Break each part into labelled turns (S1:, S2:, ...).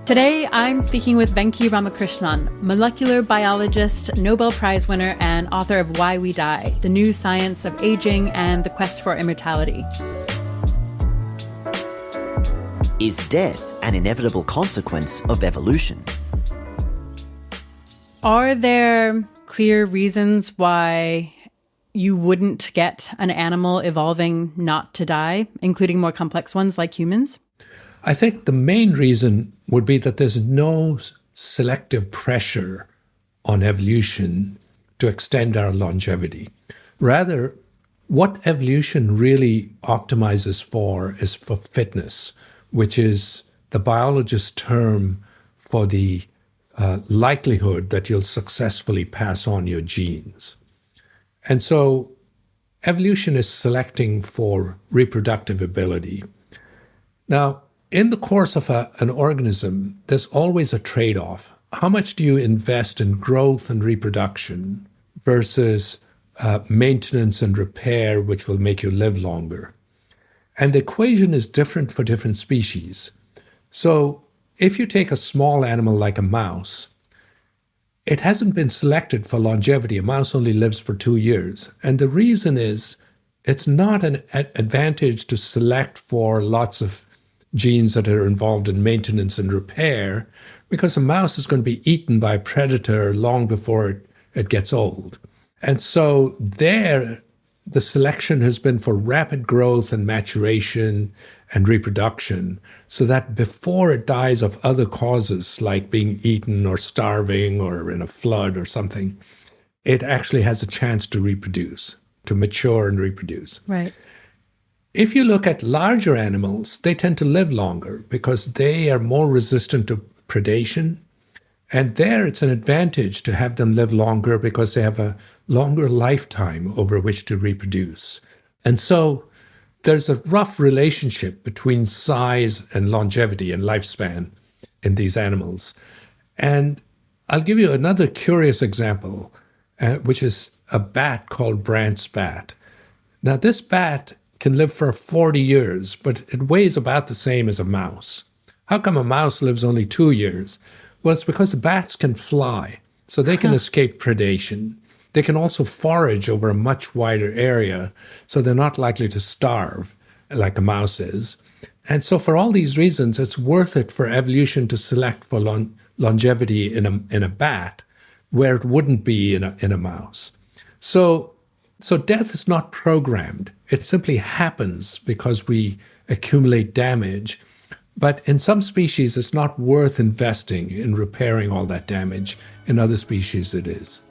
S1: Today, I'm speaking with Venki Ramakrishnan, molecular biologist, Nobel Prize winner, and author of Why We Die, The New Science of Aging and the Quest for Immortality.
S2: Is death an inevitable consequence of evolution?
S1: Are there clear reasons why you wouldn't get an animal evolving not to die, including more complex ones like humans?
S3: I think the main reason would be that there's no selective pressure on evolution to extend our longevity. Rather, what evolution really optimizes for is for fitness, which is the biologist's term for the likelihood that you'll successfully pass on your genes. And so evolution is selecting for reproductive ability. Now, in the course of an organism, there's always a trade-off. How much do you invest in growth and reproduction versus maintenance and repair, which will make you live longer? And the equation is different for different species. So if you take a small animal like a mouse, it hasn't been selected for longevity. A mouse only lives for 2 years. And the reason is it's not an advantage to select for lots of genes that are involved in maintenance and repair, because a mouse is going to be eaten by a predator long before it gets old. And so there, the selection has been for rapid growth and maturation and reproduction, so that before it dies of other causes like being eaten or starving or in a flood or something, it actually has a chance to reproduce, to mature and reproduce.
S1: Right.
S3: If you look at larger animals, they tend to live longer because they are more resistant to predation. And there it's an advantage to have them live longer because they have a longer lifetime over which to reproduce. And so there's a rough relationship between size and longevity and lifespan in these animals. And I'll give you another curious example, which is a bat called Brandt's bat. Now, this bat can live for 40 years, but it weighs about the same as a mouse. How come a mouse lives only 2 years? Well, it's because the bats can fly, so they can escape predation. They can also forage over a much wider area, so they're not likely to starve like a mouse is. And so for all these reasons, it's worth it for evolution to select for longevity in a bat, where it wouldn't be in a mouse. So death is not programmed. It simply happens because we accumulate damage. But in some species, it's not worth investing in repairing all that damage. In other species, it is.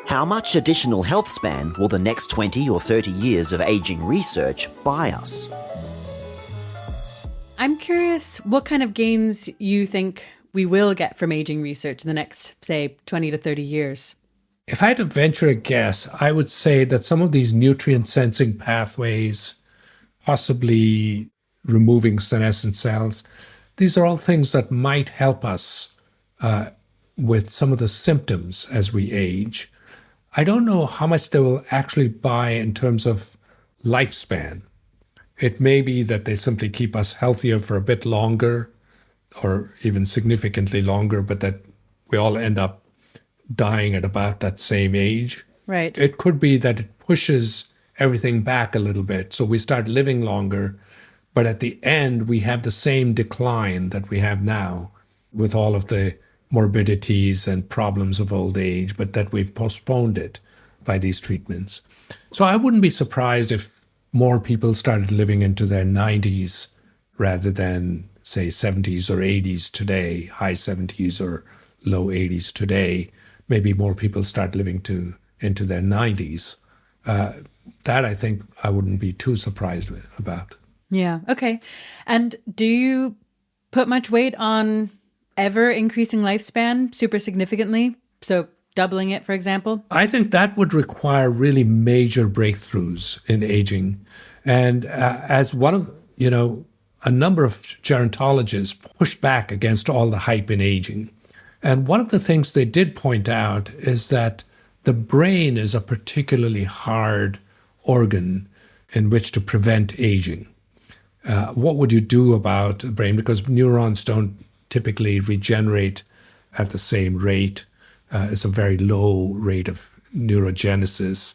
S2: How much additional health span will the next 20 or 30 years of aging research buy us?
S1: I'm curious what kind of gains you think we will get from aging research in the next, say, 20 to 30 years.
S3: If I had to venture a guess, I would say that some of these nutrient sensing pathways, possibly removing senescent cells, these are all things that might help us with some of the symptoms as we age. I don't know how much they will actually buy in terms of lifespan. It may be that they simply keep us healthier for a bit longer or even significantly longer, but that we all end up dying at about that same age.
S1: Right.
S3: It could be that it pushes everything back a little bit. So we start living longer, but at the end, we have the same decline that we have now with all of the morbidities and problems of old age, but that we've postponed it by these treatments. So I wouldn't be surprised if more people started living into their 90s rather than, say, 70s or 80s today, high 70s or low 80s today. Maybe more people start living into their 90s. That I think I wouldn't be too surprised about.
S1: Yeah. Okay. And do you put much weight on ever increasing lifespan super significantly? So doubling it, for example?
S3: I think that would require really major breakthroughs in aging. And as one of, a number of gerontologists pushed back against all the hype in aging. And one of the things they did point out is that the brain is a particularly hard organ in which to prevent aging. What would you do about the brain? Because neurons don't typically regenerate at the same rate. It's a very low rate of neurogenesis.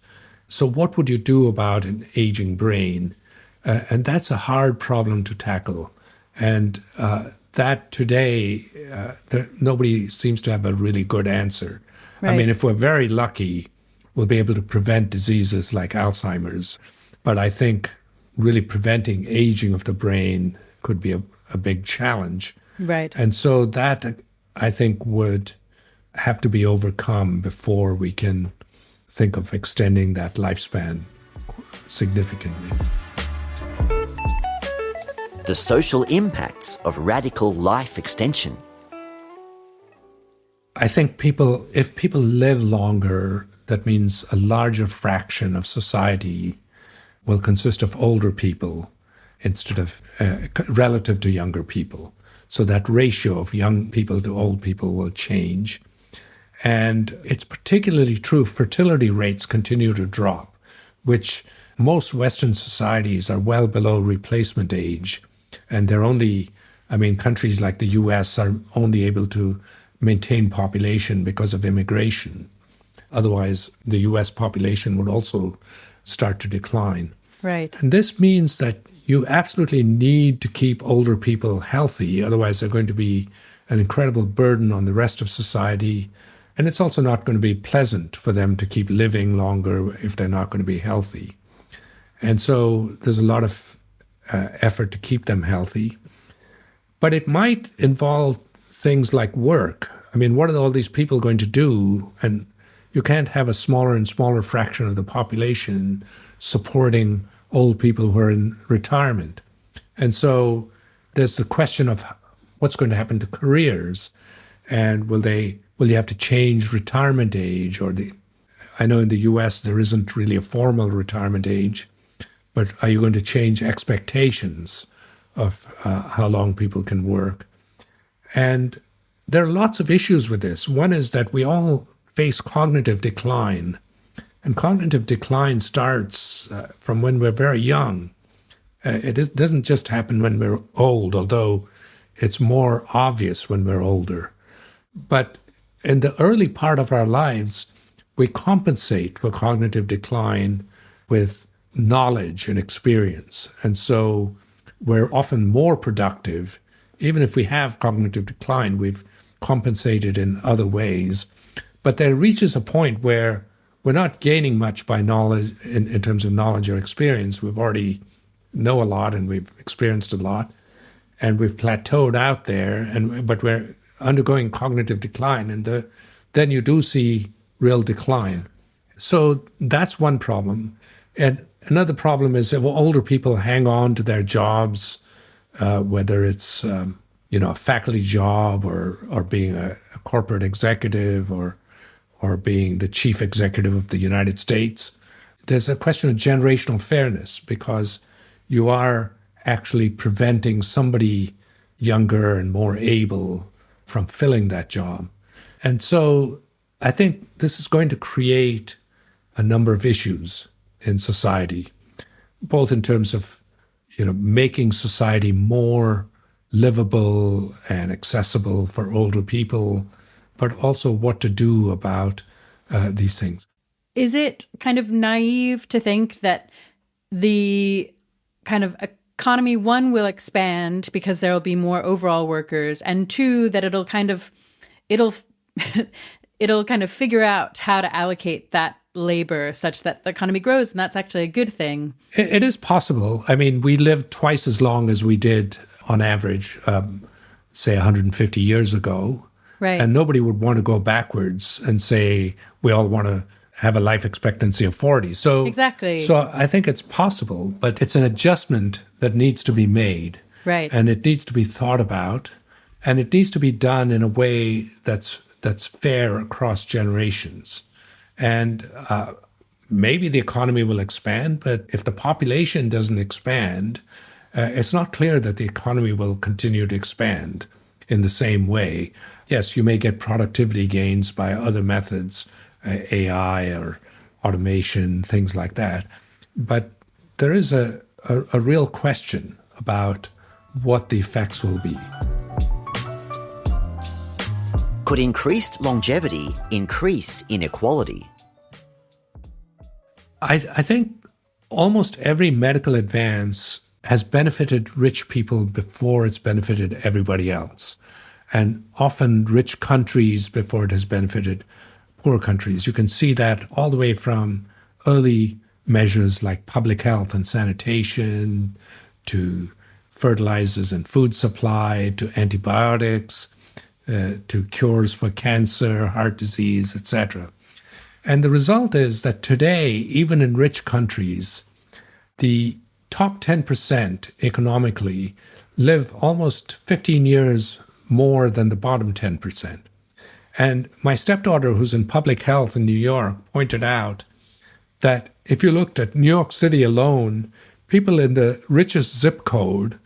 S3: So what would you do about an aging brain? And that's a hard problem to tackle. And that today, nobody seems to have a really good answer.
S1: Right.
S3: I mean, if we're very lucky, we'll be able to prevent diseases like Alzheimer's. But I think really preventing aging of the brain could be a big challenge.
S1: Right.
S3: And so that, I think, would have to be overcome before we can think of extending that lifespan significantly.
S2: The social impacts of radical life extension.
S3: I think if people live longer, that means a larger fraction of society will consist of older people instead of relative to younger people. So that ratio of young people to old people will change. And it's particularly true, fertility rates continue to drop, which most Western societies are well below replacement age. And they're only, countries like the US are only able to maintain population because of immigration. Otherwise, the US population would also start to decline.
S1: Right.
S3: And this means that you absolutely need to keep older people healthy. Otherwise, they're going to be an incredible burden on the rest of society. And it's also not going to be pleasant for them to keep living longer if they're not going to be healthy. And so there's a lot of effort to keep them healthy. But it might involve things like work. What are all these people going to do? And you can't have a smaller and smaller fraction of the population supporting old people who are in retirement. And so there's the question of what's going to happen to careers. And will you have to change retirement age? I know in the US there isn't really a formal retirement age, but are you going to change expectations of how long people can work? And there are lots of issues with this. One is that we all face cognitive decline. And cognitive decline starts from when we're very young. It doesn't just happen when we're old, although it's more obvious when we're older. But in the early part of our lives, we compensate for cognitive decline with knowledge and experience. And so we're often more productive. Even if we have cognitive decline, we've compensated in other ways. But there reaches a point where we're not gaining much by knowledge in terms of knowledge or experience. We've already know a lot and we've experienced a lot, and we've plateaued out there. But we're undergoing cognitive decline, and then you do see real decline. So that's one problem. And another problem is that older people hang on to their jobs, whether it's a faculty job or being a corporate executive or being the chief executive of the United States. There's a question of generational fairness because you are actually preventing somebody younger and more able from filling that job. And so I think this is going to create a number of issues in society, both in terms of, making society more livable and accessible for older people, but also what to do about these things.
S1: Is it kind of naive to think that the kind of economy, one, will expand because there will be more overall workers, and two, that it'll kind of figure out how to allocate that labor such that the economy grows, and that's actually a good thing?
S3: It is possible. We live twice as long as we did on average, say 150 years ago.
S1: Right.
S3: And nobody would want to go backwards and say we all want to have a life expectancy of 40. So
S1: exactly.
S3: So I think it's possible, but it's an adjustment that needs to be made.
S1: Right.
S3: And it needs to be thought about, and it needs to be done in a way that's fair across generations. And maybe the economy will expand, but if the population doesn't expand, it's not clear that the economy will continue to expand in the same way. Yes, you may get productivity gains by other methods, AI or automation, things like that. But there is a real question about what the effects will be.
S2: Could increased longevity increase inequality?
S3: I think almost every medical advance has benefited rich people before it's benefited everybody else, and often rich countries before it has benefited poor countries. You can see that all the way from early measures like public health and sanitation, to fertilizers and food supply, to antibiotics, to cures for cancer, heart disease, etc. And the result is that today, even in rich countries, the top 10% economically live almost 15 years more than the bottom 10%. And my stepdaughter, who's in public health in New York, pointed out that if you looked at New York City alone, people in the richest zip code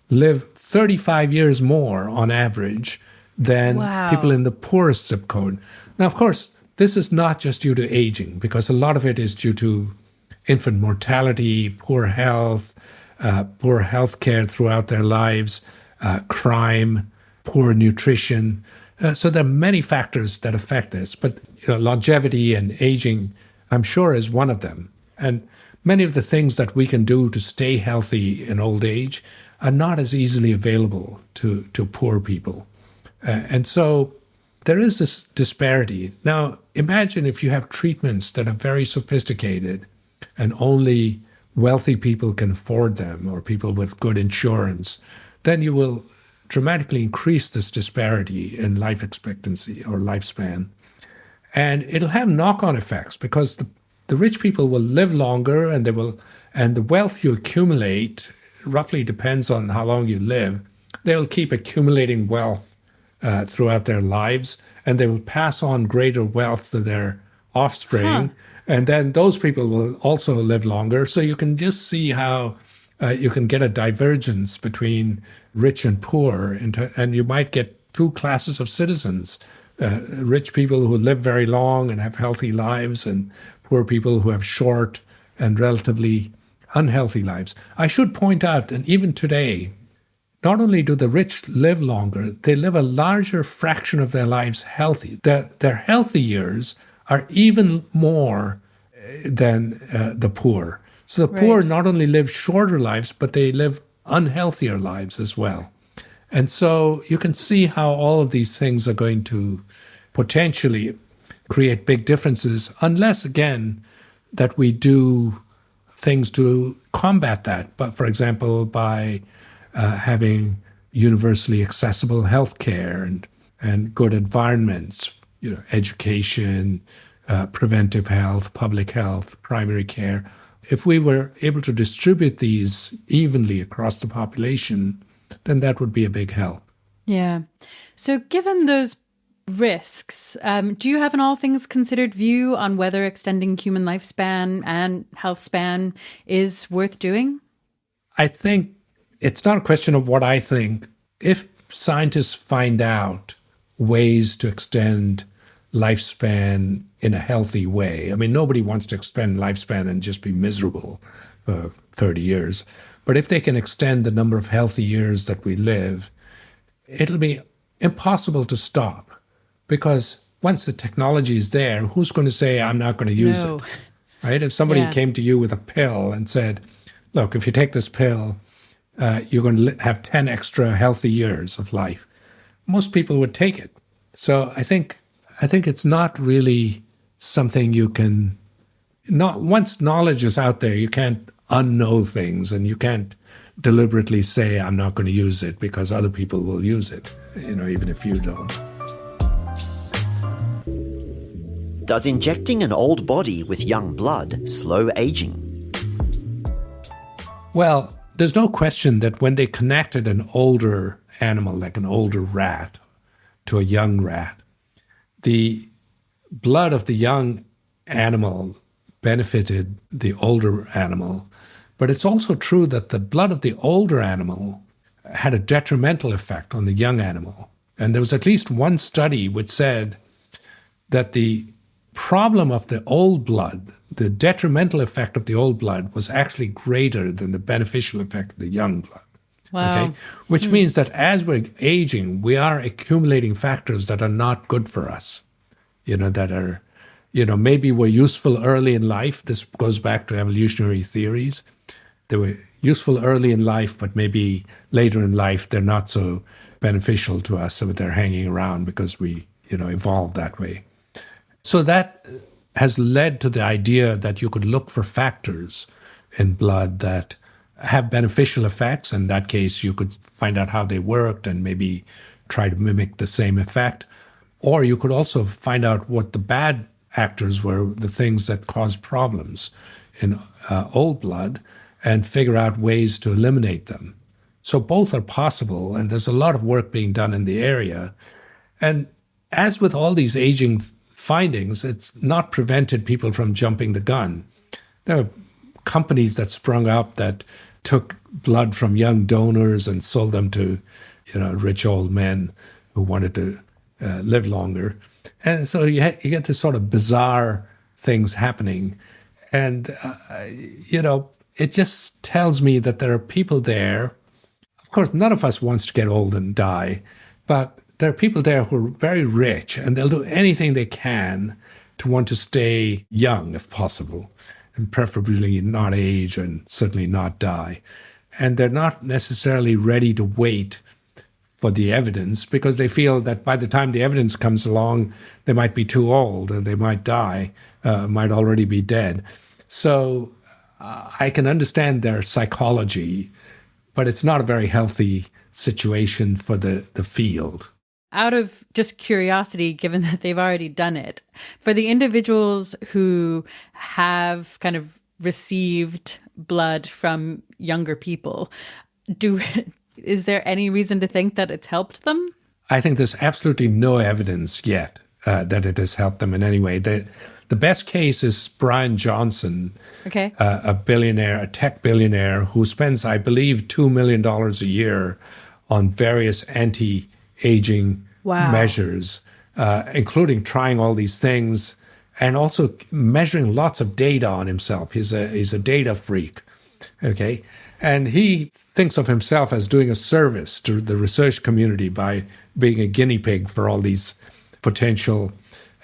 S3: live 35 years more on average than people in the poorest zip code. Now, of course, this is not just due to aging, because a lot of it is due to infant mortality, poor health care throughout their lives, crime, poor nutrition. So there are many factors that affect this, but longevity and aging, I'm sure, is one of them. And many of the things that we can do to stay healthy in old age are not as easily available to poor people. And so there is this disparity. Now, imagine if you have treatments that are very sophisticated and only wealthy people can afford them, or people with good insurance, then you will dramatically increase this disparity in life expectancy or lifespan. And it'll have knock-on effects, because the rich people will live longer, and the wealth you accumulate roughly depends on how long you live. They'll keep accumulating wealth throughout their lives, and they will pass on greater wealth to their offspring. And then those people will also live longer. So you can just see how you can get a divergence between rich and poor, and you might get two classes of citizens. Rich people who live very long and have healthy lives, and poor people who have short and relatively unhealthy lives. I should point out that even today, not only do the rich live longer, they live a larger fraction of their lives healthy. Their healthy years are even more than the poor. So the poor not only live shorter lives, but they live unhealthier lives as well. And so you can see how all of these things are going to potentially create big differences, unless, again, that we do things to combat that. But, for example, by having universally accessible healthcare and good environments, education, preventive health, public health, primary care. If we were able to distribute these evenly across the population, then that would be a big help.
S1: Yeah. So given those risks, do you have an all things considered view on whether extending human lifespan and health span is worth doing?
S3: I think it's not a question of what I think. If scientists find out ways to extend lifespan in a healthy way, I mean, nobody wants to extend lifespan and just be miserable for 30 years. But if they can extend the number of healthy years that we live, it'll be impossible to stop. Because once the technology is there, who's going to say, I'm not going to use it? Right? If somebody came to you with a pill and said, look, if you take this pill, you're going to have 10 extra healthy years of life, most people would take it. So I think it's not really something you can, once knowledge is out there, you can't unknow things, and you can't deliberately say, I'm not going to use it because other people will use it, even if you don't.
S2: Does injecting an old body with young blood slow aging?
S3: Well, there's no question that when they connected an older animal, like an older rat, to a young rat, the blood of the young animal benefited the older animal. But it's also true that the blood of the older animal had a detrimental effect on the young animal. And there was at least one study which said that the problem of the old blood, the detrimental effect of the old blood, was actually greater than the beneficial effect of the young blood.
S1: Wow.
S3: Okay, which means that as we're aging, we are accumulating factors that are not good for us. That are, maybe were useful early in life. This goes back to evolutionary theories. They were useful early in life, but maybe later in life, they're not so beneficial to us. So they're hanging around because we, evolved that way. So that has led to the idea that you could look for factors in blood that have beneficial effects. In that case, you could find out how they worked and maybe try to mimic the same effect. Or you could also find out what the bad actors were, the things that caused problems in old blood, and figure out ways to eliminate them. So both are possible, and there's a lot of work being done in the area. And as with all these aging findings, it's not prevented people from jumping the gun. There are companies that sprung up that took blood from young donors and sold them to, rich old men who wanted to live longer. And so you get this sort of bizarre things happening. And, it just tells me that there are people there. Of course, none of us wants to get old and die, but there are people there who are very rich, and they'll do anything they can to want to stay young if possible, and preferably not age and certainly not die. And they're not necessarily ready to wait for the evidence because they feel that by the time the evidence comes along, they might be too old and they might die, might already be dead. So I can understand their psychology, but it's not a very healthy situation for the field.
S1: Out of just curiosity, given that they've already done it, for the individuals who have kind of received blood from younger people, is there any reason to think that it's helped them?
S3: I think there's absolutely no evidence yet that it has helped them in any way. The best case is Brian Johnson, a billionaire, a tech billionaire who spends, I believe, $2 million a year on various anti-aging measures, including trying all these things and also measuring lots of data on himself. He's a data freak, okay? And he thinks of himself as doing a service to the research community by being a guinea pig for all these potential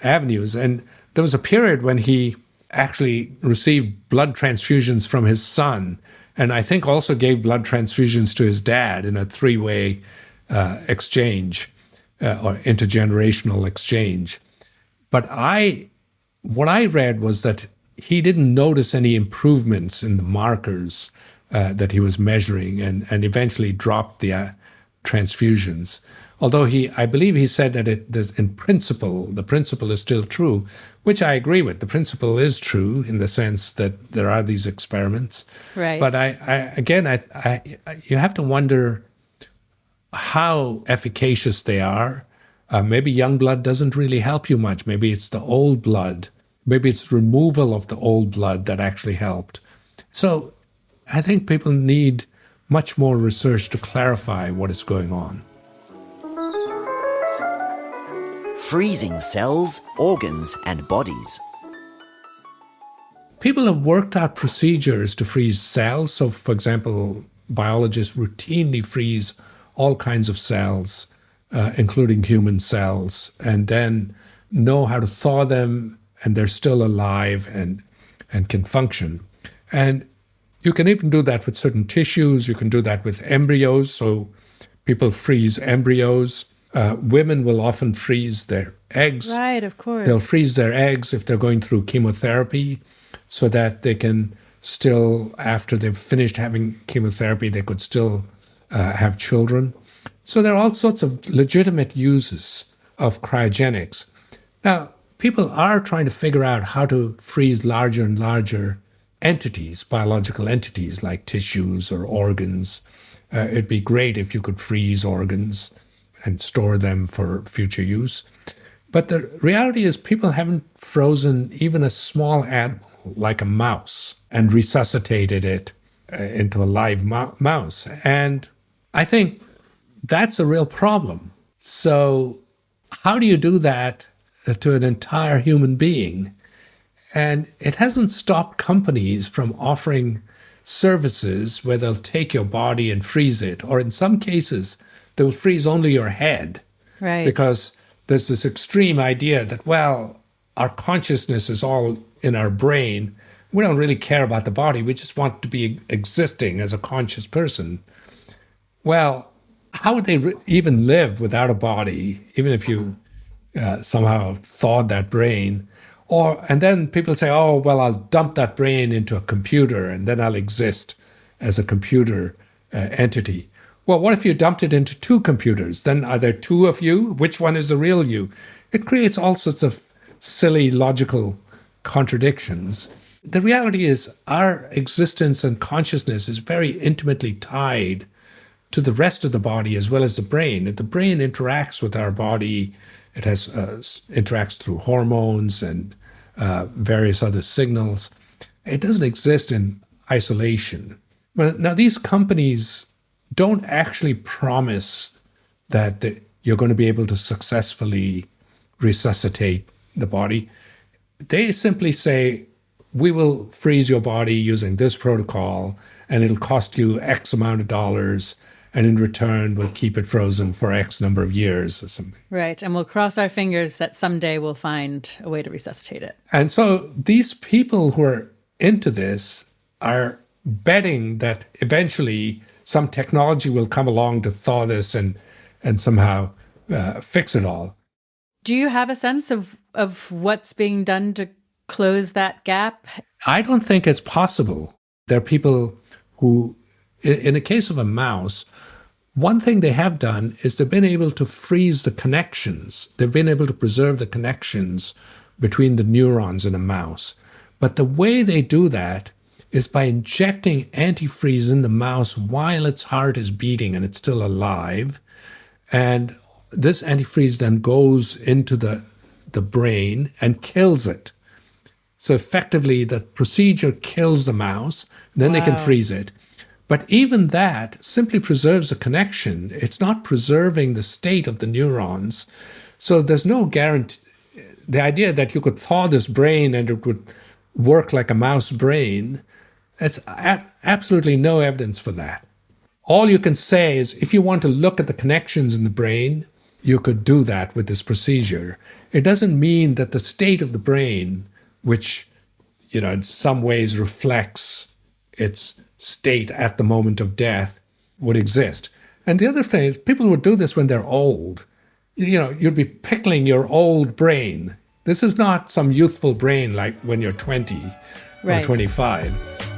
S3: avenues. And there was a period when he actually received blood transfusions from his son, and I think also gave blood transfusions to his dad in a three-way exchange or intergenerational exchange. But what I read was that he didn't notice any improvements in the markers that he was measuring and eventually dropped the transfusions. Although I believe he said that in principle, the principle is still true, which I agree with. The principle is true in the sense that there are these experiments.
S1: Right.
S3: But you have to wonder how efficacious they are. Maybe young blood doesn't really help you much. Maybe it's the old blood. Maybe it's removal of the old blood that actually helped. So I think people need much more research to clarify what is going on.
S2: Freezing cells, organs, and bodies.
S3: People have worked out procedures to freeze cells. So, for example, biologists routinely freeze all kinds of cells, including human cells, and then know how to thaw them, and they're still alive and can function. And you can even do that with certain tissues. You can do that with embryos. So people freeze embryos. Women will often freeze their eggs.
S1: Right, of course.
S3: They'll freeze their eggs if they're going through chemotherapy so that they can still, after they've finished having chemotherapy, they could still have children. So there are all sorts of legitimate uses of cryogenics. Now, people are trying to figure out how to freeze larger and larger entities, biological entities like tissues or organs. It'd be great if you could freeze organs and store them for future use. But the reality is people haven't frozen even a small animal like a mouse and resuscitated it into a live mouse. And I think that's a real problem. So how do you do that to an entire human being? And it hasn't stopped companies from offering services where they'll take your body and freeze it, or in some cases, they'll freeze only your head.
S1: Right.
S3: Because there's this extreme idea that, well, our consciousness is all in our brain. We don't really care about the body. We just want to be existing as a conscious person. Well, how would they even live without a body, even if you somehow thawed that brain? And then people say, oh, well, I'll dump that brain into a computer and then I'll exist as a computer entity. Well, what if you dumped it into two computers? Then are there two of you? Which one is the real you? It creates all sorts of silly logical contradictions. The reality is our existence and consciousness is very intimately tied to the rest of the body as well as the brain. The brain interacts with our body. It has interacts through hormones and various other signals. It doesn't exist in isolation. But now these companies don't actually promise that you're going to be able to successfully resuscitate the body. They simply say, we will freeze your body using this protocol, and it'll cost you X amount of dollars, and in return, we'll keep it frozen for X number of years or something.
S1: Right. And we'll cross our fingers that someday we'll find a way to resuscitate it.
S3: And so these people who are into this are betting that eventually some technology will come along to thaw this and somehow fix it all.
S1: Do you have a sense of what's being done to close that gap?
S3: I don't think it's possible. There are people who, in the case of a mouse, one thing they have done is they've been able to freeze the connections. They've been able to preserve the connections between the neurons in a mouse. But the way they do that is by injecting antifreeze in the mouse while its heart is beating and it's still alive. And this antifreeze then goes into the brain and kills it. So effectively, the procedure kills the mouse, then They can freeze it. But even that simply preserves the connection. It's not preserving the state of the neurons. So there's no guarantee. The idea that you could thaw this brain and it would work like a mouse brain, there's absolutely no evidence for that. All you can say is if you want to look at the connections in the brain, you could do that with this procedure. It doesn't mean that the state of the brain, which, in some ways reflects its state at the moment of death, would exist. And the other thing is people would do this when they're old. You'd be pickling your old brain. This is not some youthful brain like when you're 20 or 25.